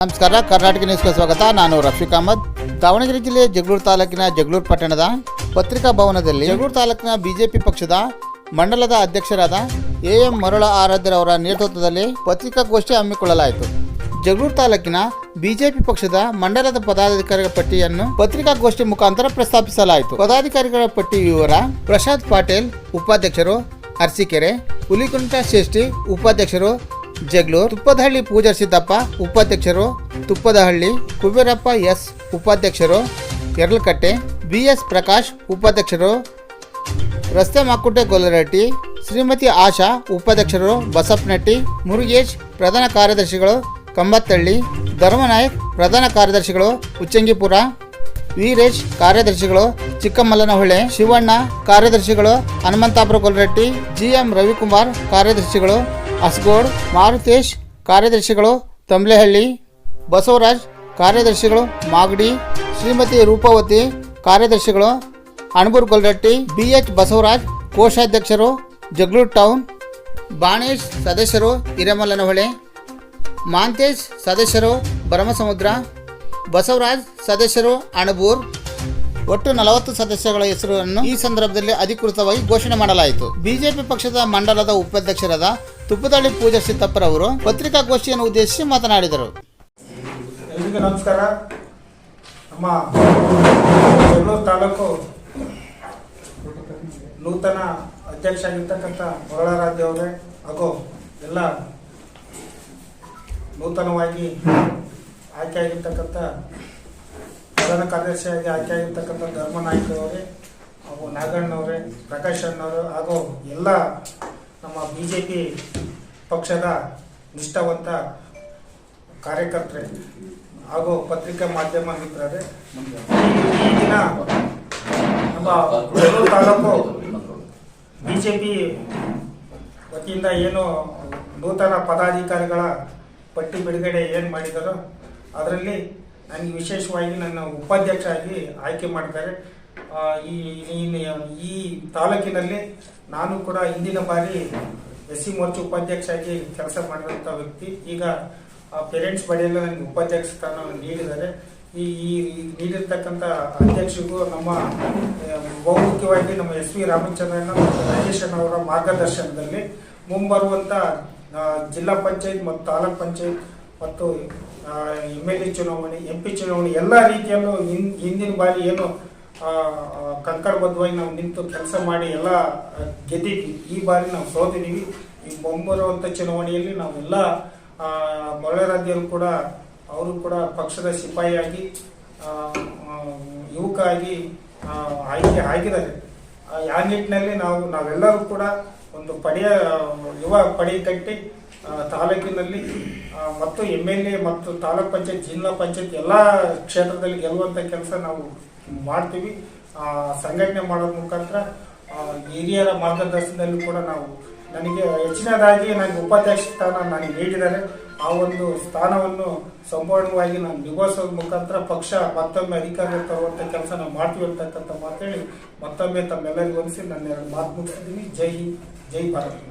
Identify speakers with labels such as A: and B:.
A: ನಮಸ್ಕಾರ, ಕರ್ನಾಟಕ ನ್ಯೂಸ್ಗೆ ಸ್ವಾಗತ. ನಾನು ರಫೀಕ್ ಅಹಮದ್. ದಾವಣಗೆರೆ ಜಿಲ್ಲೆಯ ಜಗಳೂರು ತಾಲೂಕಿನ ಜಗಳೂರು ಪಟ್ಟಣದ ಪತ್ರಿಕಾ ಭವನದಲ್ಲಿ ಜಗಳೂರು ತಾಲೂಕಿನ ಬಿಜೆಪಿ ಪಕ್ಷದ ಮಂಡಲದ ಅಧ್ಯಕ್ಷರಾದ ಎಂ ಮರುಳ ಆರಾಧ್ಯರವರ ನೇತೃತ್ವದಲ್ಲಿ ಪತ್ರಿಕಾಗೋಷ್ಠಿ ಹಮ್ಮಿಕೊಳ್ಳಲಾಯಿತು. ಜಗಳೂರು ತಾಲೂಕಿನ ಬಿಜೆಪಿ ಪಕ್ಷದ ಮಂಡಲದ ಪದಾಧಿಕಾರಿಗಳ ಪಟ್ಟಿಯನ್ನು ಪತ್ರಿಕಾಗೋಷ್ಠಿ ಮುಖಾಂತರ ಪ್ರಸ್ತಾಪಿಸಲಾಯಿತು. ಪದಾಧಿಕಾರಿಗಳ ಪಟ್ಟಿ ವಿವರ: ಪ್ರಸಾದ್ ಪಾಟೀಲ್ ಉಪಾಧ್ಯಕ್ಷರು ಅರಸೀಕೆರೆ, ಹುಲಿಕುಂಟ ಶ್ರೇಷ್ಠಿ ಉಪಾಧ್ಯಕ್ಷರು ಜಗಳೂರು, ತುಪ್ಪದಹಳ್ಳಿ ಪೂಜಾರ್ ಸಿದ್ದಪ್ಪ ಉಪಾಧ್ಯಕ್ಷರು ತುಪ್ಪದಹಳ್ಳಿ, ಕುಬೇರಪ್ಪ ಎಸ್ ಉಪಾಧ್ಯಕ್ಷರು ಯರ್ಲಕಟ್ಟೆ, BS ಪ್ರಕಾಶ್ ಉಪಾಧ್ಯಕ್ಷರು ರಸ್ತೆ ಮಾಕುಟ್ಟೆ ಗೊಲ್ಲರಟ್ಟಿ, ಶ್ರೀಮತಿ ಆಶಾ ಉಪಾಧ್ಯಕ್ಷರು ಬಸಪ್ಪನಟ್ಟಿ, ಮುರುಗೇಶ್ ಪ್ರಧಾನ ಕಾರ್ಯದರ್ಶಿಗಳು ಕಂಬತ್ತಳ್ಳಿ, ಧರ್ಮನಾಯಕ್ ಪ್ರಧಾನ ಕಾರ್ಯದರ್ಶಿಗಳು ಉಚ್ಚಂಗಿಪುರ, ವೀರೇಶ್ ಕಾರ್ಯದರ್ಶಿಗಳು ಚಿಕ್ಕಮಲ್ಲನಹೊಳೆ, ಶಿವಣ್ಣ ಕಾರ್ಯದರ್ಶಿಗಳು ಹನುಮಂತಾಪುರ ಗೊಲ್ಲರಟ್ಟಿ, GM ರವಿಕುಮಾರ್ ಕಾರ್ಯದರ್ಶಿಗಳು ಅಸ್ಗೋಡ್, ಮಾರುತೇಶ್ ಕಾರ್ಯದರ್ಶಿಗಳು ತಂಬ್ಲೆಹಳ್ಳಿ, ಬಸವರಾಜ್ ಕಾರ್ಯದರ್ಶಿಗಳು ಮಾಗಡಿ, ಶ್ರೀಮತಿ ರೂಪವತಿ ಕಾರ್ಯದರ್ಶಿಗಳು ಅಣಬೂರು ಗೊಲ್ಲರಟ್ಟಿ, BH ಬಸವರಾಜ್ ಕೋಶಾಧ್ಯಕ್ಷರು ಜಗಳೂರು ಟೌನ್, ಬಾಣೇಶ್ ಸದಸ್ಯರು ಹಿರೇಮಲ್ಲನಹೊಳೆ, ಮಾಂತೇಶ್ ಸದಸ್ಯರು ಭರಮಸಮುದ್ರ, ಬಸವರಾಜ್ ಸದಸ್ಯರು ಅಣಬೂರ್. ಒಟ್ಟು 40 ಸದಸ್ಯಗಳ ಹೆಸರನ್ನು ಈ ಸಂದರ್ಭದಲ್ಲಿ ಅಧಿಕೃತವಾಗಿ ಘೋಷಣೆ ಮಾಡಲಾಯಿತು. ಬಿಜೆಪಿ ಪಕ್ಷದ ಮಂಡಲದ ಉಪಾಧ್ಯಕ್ಷರಾದ ತುಪ್ಪದಹಳ್ಳಿ ಪೂಜಾರ್ ಸಿದ್ದಪ್ಪರವರು ಪತ್ರಿಕಾಗೋಷ್ಠಿಯನ್ನು ಉದ್ದೇಶಿಸಿ ಮಾತನಾಡಿದರು.
B: ಎಲ್ಲರಿಗೂ ನಮಸ್ಕಾರ. ನಮ್ಮ ಜಗಳೂರು ತಾಲೂಕು ನೂತನ ಅಧ್ಯಕ್ಷ ಆಗಿರ್ತಕ್ಕಂಥ ಮರುಳಾರಾಧ್ಯ ಅವರೇ ಹಾಗೂ ಎಲ್ಲ ನೂತನವಾಗಿ ಆಯ್ಕೆಯಾಗಿರ್ತಕ್ಕಂಥ ಪ್ರಧಾನ ಕಾರ್ಯದರ್ಶಿಯಾಗಿ ಆಯ್ಕೆಯಾಗಿರ್ತಕ್ಕಂಥ ಧರ್ಮನಾಯಕ್ ಅವರೇ ಹಾಗೂ ನಾಗಣ್ಣವರೇ, ಪ್ರಕಾಶ್ ಅಣ್ಣವರು ಹಾಗೂ ಎಲ್ಲ ನಮ್ಮ BJP ಪಕ್ಷದ ನಿಷ್ಠಾವಂತ ಕಾರ್ಯಕರ್ತರೆ ಹಾಗೂ ಪತ್ರಿಕಾ ಮಾಧ್ಯಮ ಮಿತ್ರರೇ, ಈ ದಿನ ನಮ್ಮ ಜಗಳೂರು ತಾಲೂಕು BJP ವತಿಯಿಂದ ಏನು ನೂತನ ಪದಾಧಿಕಾರಿಗಳ ಪಟ್ಟಿ ಬಿಡುಗಡೆ ಏನು ಮಾಡಿದಾರೋ ಅದರಲ್ಲಿ ನನಗೆ ವಿಶೇಷವಾಗಿ ನನ್ನ ಉಪಾಧ್ಯಕ್ಷ ಆಗಿ ಆಯ್ಕೆ ಮಾಡಿದ್ದಾರೆ. ಈ ತಾಲೂಕಿನಲ್ಲಿ ನಾನು ಕೂಡ ಹಿಂದಿನ ಬಾರಿ SC ಮೋರ್ಚಾ ಉಪಾಧ್ಯಕ್ಷ ಆಗಿ ಕೆಲಸ ಮಾಡಿದಂಥ ವ್ಯಕ್ತಿ. ಈಗ ಪೇರೆಂಟ್ಸ್ ಬಡಿಯಲ್ಲ ನನಗೆ ಉಪಾಧ್ಯಕ್ಷ ಸ್ಥಾನ ನೀಡಿದ್ದಾರೆ. ಈ ನೀಡಿರ್ತಕ್ಕಂಥ ಅಧ್ಯಕ್ಷರಿಗೂ ನಮ್ಮ ಬಹುಮುಖ್ಯವಾಗಿ ನಮ್ಮ SV ರಾಮಚಂದ್ರಣ್ಣ ಮತ್ತು ರಾಜೇಶನ್ ಅವರ ಮಾರ್ಗದರ್ಶನದಲ್ಲಿ ಮುಂಬರುವಂಥ ಜಿಲ್ಲಾ ಪಂಚಾಯತ್ ಮತ್ತು ತಾಲೂಕ್ ಪಂಚಾಯತ್ ಮತ್ತು MLA ಚುನಾವಣೆ, MP ಚುನಾವಣೆ ಎಲ್ಲ ರೀತಿಯಲ್ಲೂ ಹಿಂದಿನ ಬಾರಿ ಏನು ಕಂಕಣಬದ್ಧವಾಗಿ ನಾವು ನಿಂತು ಕೆಲಸ ಮಾಡಿ ಎಲ್ಲ ಗೆದ್ದಿದ್ವಿ. ಈ ಬಾರಿ ನಾವು ಸೋತಿದ್ದೀವಿ. ಈ ಮುಂಬರುವಂಥ ಚುನಾವಣೆಯಲ್ಲಿ ನಾವೆಲ್ಲ ಮರುಳಾರಾಧ್ಯರು ಕೂಡ ಅವರು ಕೂಡ ಪಕ್ಷದ ಸಿಪಾಯಿಯಾಗಿ ಯುವಕ ಆಗಿ ಆಯ್ಕೆ ಆಗಿದ್ದಾರೆ. ಆ ನಿಟ್ಟಿನಲ್ಲಿ ನಾವೆಲ್ಲರೂ ಕೂಡ ಒಂದು ಯುವ ಪಡೆ ಕಟ್ಟಿ ತಾಲೂಕಿನಲ್ಲಿ ಮತ್ತು MLA ಮತ್ತು ತಾಲೂಕ್ ಪಂಚಾಯತ್, ಜಿಲ್ಲಾ ಪಂಚಾಯತ್ ಎಲ್ಲ ಕ್ಷೇತ್ರದಲ್ಲಿ ಗೆಲ್ಲುವಂಥ ಕೆಲಸ ನಾವು ಮಾಡ್ತೀವಿ. ಸಂಘಟನೆ ಮಾಡೋದ್ರ ಮುಖಾಂತರ ಹಿರಿಯರ ಮಾರ್ಗದರ್ಶನದಲ್ಲಿ ಕೂಡ ನನಗೆ ಹೆಚ್ಚಿನದಾಗಿ ನನಗೆ ಉಪಾಧ್ಯಕ್ಷ ಸ್ಥಾನ ನನಗೆ ನೀಡಿದ್ದಾರೆ. ಆ ಒಂದು ಸ್ಥಾನವನ್ನು ಸಂಪೂರ್ಣವಾಗಿ ನಾನು ನಿಭಾಯಿಸೋದ್ರ ಮುಖಾಂತರ ಪಕ್ಷ ಮತ್ತೊಮ್ಮೆ ಅಧಿಕಾರ ತರುವಂಥ ಕೆಲಸ ನಾವು ಮಾಡ್ತೀವಿ ಅಂತಕ್ಕಂಥ ಮಾತೇಳಿ ಮತ್ತೊಮ್ಮೆ ತಮ್ಮೆಲ್ಲರಿಗೂ ಅನಿಸಿ ನನ್ನ 2 ಮಾತು ಮುಗಿಸಿದ್ದೀನಿ. ಜೈ ಹಿಂದ್, ಜೈ ಭಾರತ್.